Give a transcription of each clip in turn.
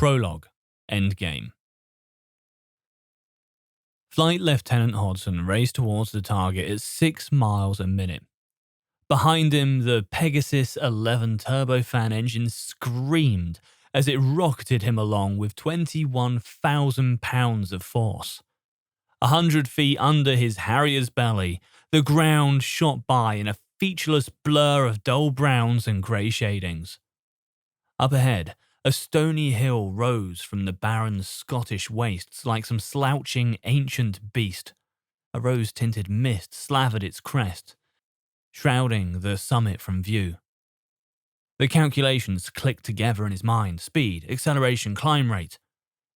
Prologue. Endgame. Flight Lieutenant Hodson raced towards the target at 6 miles a minute. Behind him, the Pegasus 11 turbofan engine screamed as it rocketed him along with 21,000 pounds of force. 100 feet under his Harrier's belly, the ground shot by in a featureless blur of dull browns and grey shadings. Up ahead, a stony hill rose from the barren Scottish wastes like some slouching ancient beast. A rose-tinted mist slavered its crest, shrouding the summit from view. The calculations clicked together in his mind: speed, acceleration, climb rate.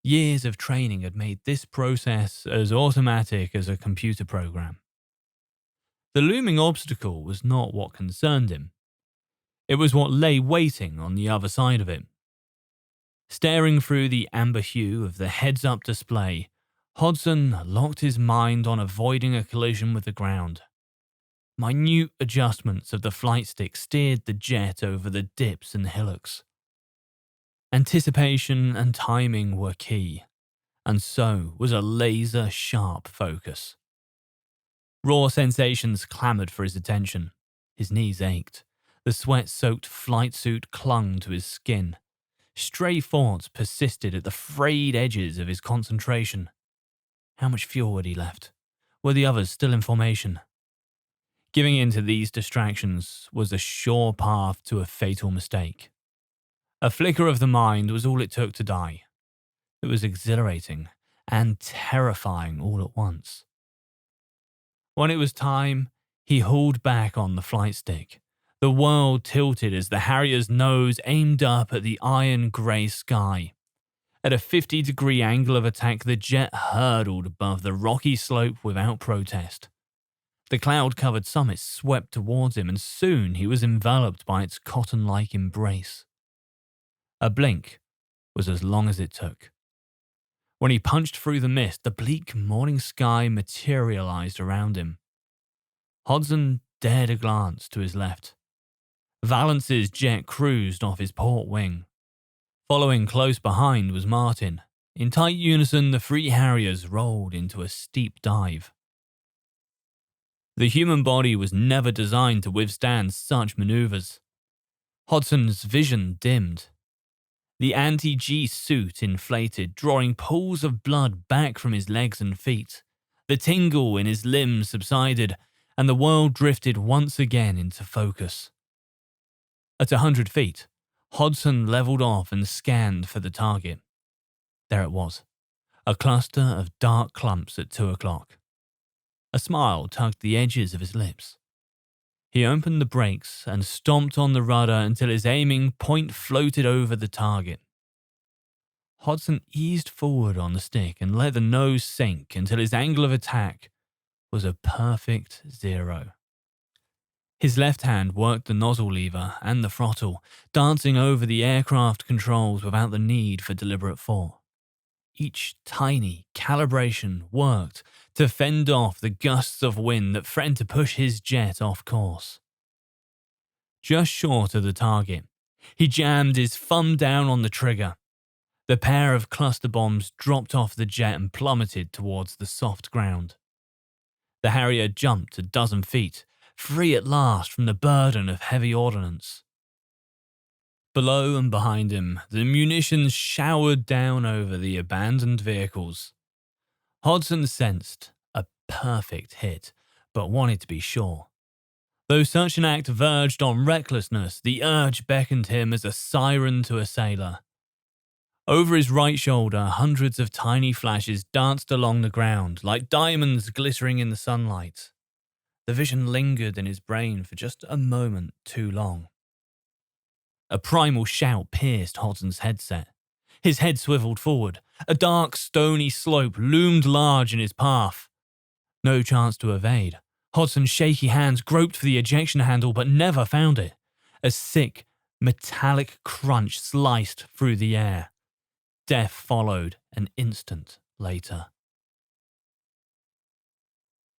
Years of training had made this process as automatic as a computer program. The looming obstacle was not what concerned him. It was what lay waiting on the other side of it. Staring through the amber hue of the heads-up display, Hodson locked his mind on avoiding a collision with the ground. Minute adjustments of the flight stick steered the jet over the dips and hillocks. Anticipation and timing were key, and so was a laser-sharp focus. Raw sensations clamoured for his attention. His knees ached. The sweat-soaked flight suit clung to his skin. Stray thoughts persisted at the frayed edges of his concentration. How much fuel had he left? Were the others still in formation? Giving in to these distractions was a sure path to a fatal mistake. A flicker of the mind was all it took to die. It was exhilarating and terrifying all at once. When it was time, he hauled back on the flight stick. The world tilted as the Harrier's nose aimed up at the iron-grey sky. At a 50-degree angle of attack, the jet hurtled above the rocky slope without protest. The cloud-covered summit swept towards him, and soon he was enveloped by its cotton-like embrace. A blink was as long as it took. When he punched through the mist, the bleak morning sky materialized around him. Hodson dared a glance to his left. Valance's jet cruised off his port wing. Following close behind was Martin. In tight unison, the three Harriers rolled into a steep dive. The human body was never designed to withstand such maneuvers. Hodson's vision dimmed. The anti-G suit inflated, drawing pools of blood back from his legs and feet. The tingle in his limbs subsided, and the world drifted once again into focus. At 100 feet, Hodson leveled off and scanned for the target. There it was, a cluster of dark clumps at 2 o'clock. A smile tugged the edges of his lips. He opened the brakes and stomped on the rudder until his aiming point floated over the target. Hodson eased forward on the stick and let the nose sink until his angle of attack was a perfect 0. His left hand worked the nozzle lever and the throttle, dancing over the aircraft controls without the need for deliberate thought. Each tiny calibration worked to fend off the gusts of wind that threatened to push his jet off course. Just short of the target, he jammed his thumb down on the trigger. The pair of cluster bombs dropped off the jet and plummeted towards the soft ground. The Harrier jumped a dozen feet, free at last from the burden of heavy ordnance. Below and behind him, the munitions showered down over the abandoned vehicles. Hodson sensed a perfect hit, but wanted to be sure. Though such an act verged on recklessness, the urge beckoned him as a siren to a sailor. Over his right shoulder, hundreds of tiny flashes danced along the ground, like diamonds glittering in the sunlight. The vision lingered in his brain for just a moment too long. A primal shout pierced Hodson's headset. His head swiveled forward. A dark, stony slope loomed large in his path. No chance to evade. Hodson's shaky hands groped for the ejection handle but never found it. A sick, metallic crunch sliced through the air. Death followed an instant later.